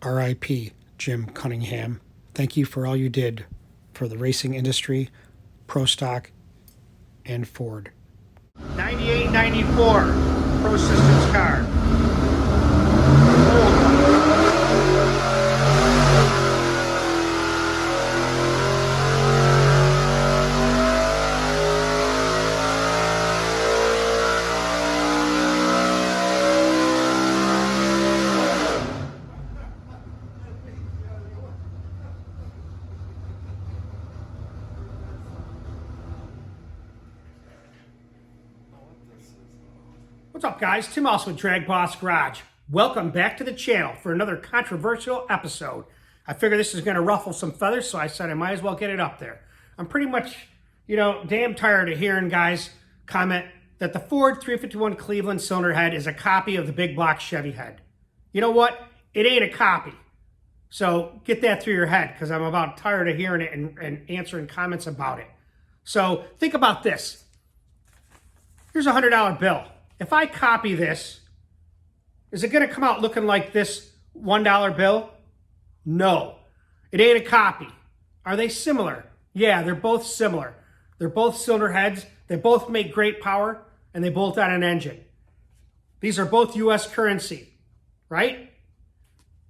R.I.P. Jim Cunningham. Thank you for all you did for the racing industry, Pro Stock, and Ford. 98, 94 Pro Systems car. What's up, guys? Tim also with DragBoss Garage. Welcome back to the channel for another controversial episode. I figure this is going to ruffle some feathers, so I said I might as well get it up there. I'm pretty much, damn tired of hearing guys comment that the Ford 351 Cleveland cylinder head is a copy of the Big Block Chevy head. You know what? It ain't a copy. So get that through your head, because I'm about tired of hearing it and answering comments about it. So think about this. Here's a $100 bill. If I copy this, is it going to come out looking like this $1 bill? No. It ain't a copy. Are they similar? Yeah, they're both similar. They're both cylinder heads. They both make great power, and they bolt on an engine. These are both U.S. currency, right?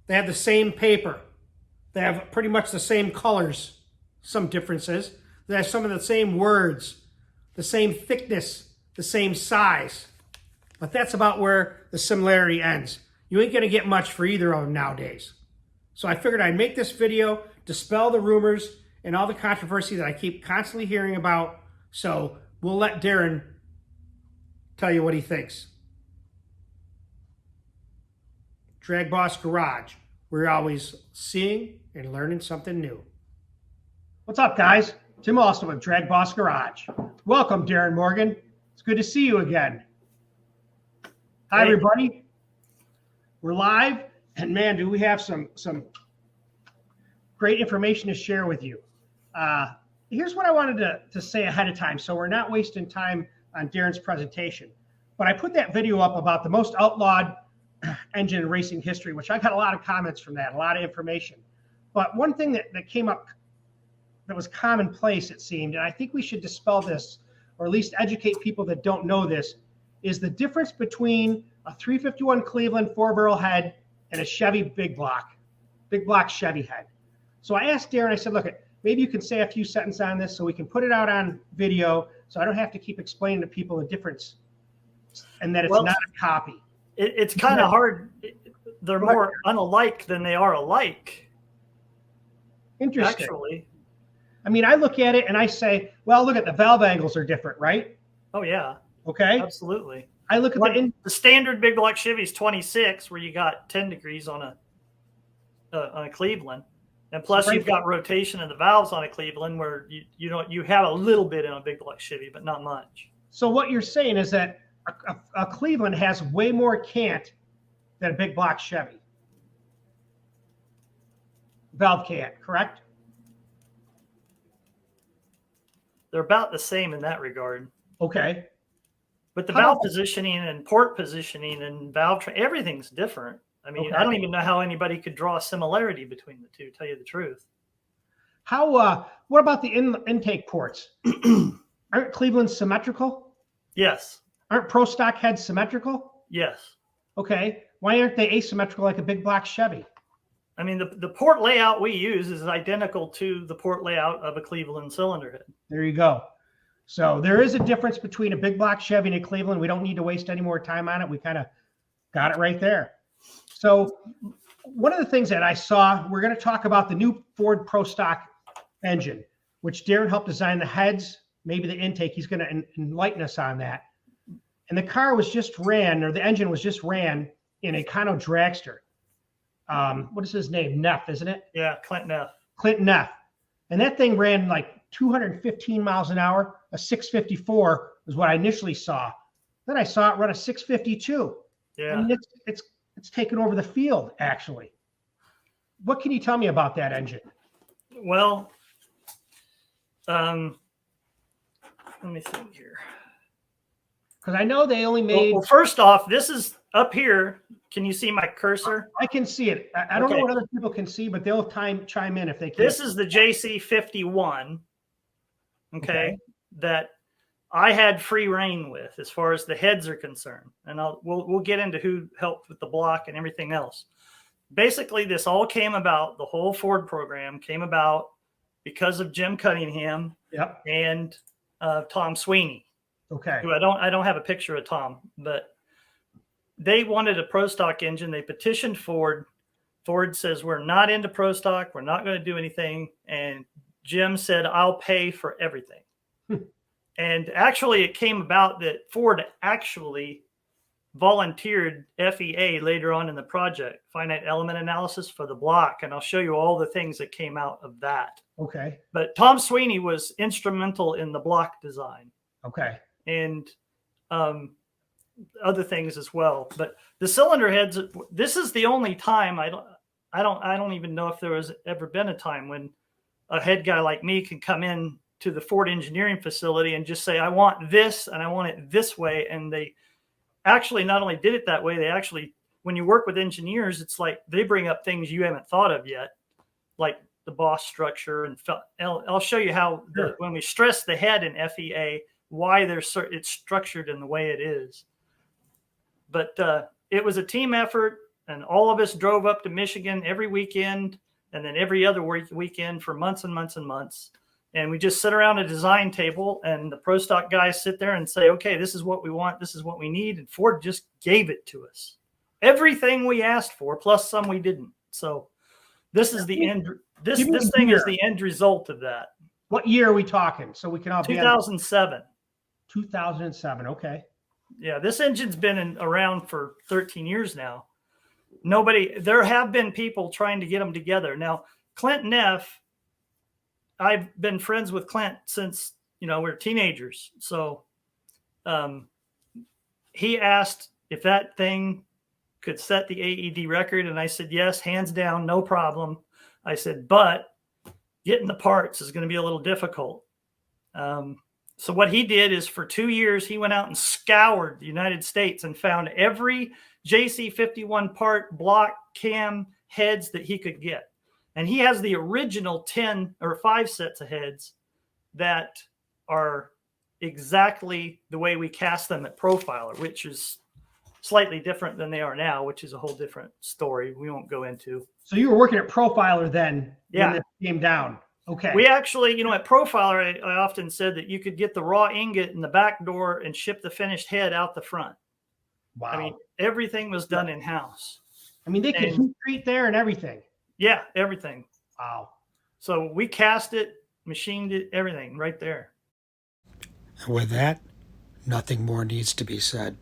They have the same paper. They have pretty much the same colors, some differences. They have some of the same words, the same thickness, the same size. But that's about where the similarity ends. You ain't going to get much for either of them nowadays. So I figured I'd make this video, dispel the rumors and all the controversy that I keep constantly hearing about. So we'll let Darin tell you what he thinks. DragBoss Garage. We're always seeing and learning something new. What's up, guys? Tim Alston with DragBoss Garage. Welcome, Darin Morgan. It's good to see you again. Hi, everybody. We're live, and man, do we have some great information to share with you. Here's what I wanted to say ahead of time, so we're not wasting time on Darin's presentation. But I put that video up about the most outlawed engine in racing history, which I got a lot of comments from that, a lot of information. But one thing that came up that was commonplace, it seemed, and I think we should dispel this, or at least educate people that don't know this, is the difference between a 351 Cleveland 4-barrel head and a Chevy Big Block Chevy head. So I asked Darin, I said, look, maybe you can say a few sentences on this so we can put it out on video so I don't have to keep explaining to people the difference and that it's not a copy. It's kind of hard. They're more unalike than they are alike. Interesting. Actually. I mean, I look at it and I say, well, look at the valve angles are different, right? Oh, yeah. Okay. Absolutely. I look at the standard Big Block Chevy is 26, where you got 10 degrees on a Cleveland, and plus you've got rotation of the valves on a Cleveland, where you have a little bit in a Big Block Chevy, but not much. So what you're saying is that a Cleveland has way more cant than a Big Block Chevy. Valve cant, correct? They're about the same in that regard. Okay. But the valve positioning and port positioning and valve everything's different. I mean, I don't even know how anybody could draw a similarity between the two, to tell you the truth. How? What about the intake ports? Aren't Cleveland symmetrical? Yes. Aren't Pro Stock heads symmetrical? Yes. Okay. Why aren't they asymmetrical like a Big Block Chevy? I mean, the port layout we use is identical to the port layout of a Cleveland cylinder head. There you go. So there is a difference between a Big Block Chevy and a Cleveland. We don't need to waste any more time on it. We kind of got it right there. So one of the things that I saw, we're going to talk about the new Ford Pro Stock engine, which Darin helped design the heads, maybe the intake. He's going to enlighten us on that. And the car was just ran, or the engine was just ran in a Econo dragster. What is his name? Neff, isn't it? Yeah, Clint Neff. Clint Neff. And that thing ran like 215 miles an hour. A 654 was what I initially saw. Then I saw it run a 652. Yeah. And it's taken over the field, actually. What can you tell me about that engine? Well, let me think here. Because I know they only made. Well, first off, this is up here, can you see my cursor? I can see it. I don't know Okay. what other people can see, but they'll chime in if they can. This is the JC51, okay, that I had free reign with as far as the heads are concerned. And we'll get into who helped with the block and everything else. Basically, this all came about, the whole Ford program came about because of Jim Cunningham and Tom Sweeny. Okay. Who I don't have a picture of Tom, but they wanted a pro stock engine. They petitioned Ford. Ford says, we're not into pro stock. We're not going to do anything. And Jim said, I'll pay for everything. And actually, it came about that Ford actually volunteered FEA later on in the project, finite element analysis for the block. And I'll show you all the things that came out of that. Okay. But Tom Sweeny was instrumental in the block design. Okay. And other things as well. But the cylinder heads, this is the only time I don't even know if there was ever been a time when a head guy like me can come in to the Ford engineering facility and just say, I want this and I want it this way. And they actually not only did it that way, they actually, when you work with engineers, it's like they bring up things you haven't thought of yet, like the boss structure. And I'll show you how when we stress the head in FEA, why it's structured in the way it is. But it was a team effort, and all of us drove up to Michigan every weekend and then every other weekend for months and months and months. And we just sit around a design table, and the pro stock guys sit there and say, okay, this is what we want. This is what we need. And Ford just gave it to us. Everything we asked for, plus some we didn't. So this is the end. This thing is the end result of that. What year are we talking? So we can all 2007. 2007. Okay. Yeah, this engine's been around for 13 years now. There have been people trying to get them together. Now, Clint Neff, I've been friends with Clint since, we're teenagers. So he asked if that thing could set the AED record. And I said, yes, hands down, no problem. I said, but getting the parts is going to be a little difficult. So what he did is for 2 years, he went out and scoured the United States and found every JC51 part block cam heads that he could get. And he has the original 10 or 5 sets of heads that are exactly the way we cast them at Profiler, which is slightly different than they are now, which is a whole different story we won't go into. So you were working at Profiler then when this came down. Okay. We actually, at Profiler, I often said that you could get the raw ingot in the back door and ship the finished head out the front. Wow. I mean, everything was done in-house. I mean, they could heat treat there and everything. Yeah, everything. Wow. So we cast it, machined it, everything right there. And with that, nothing more needs to be said.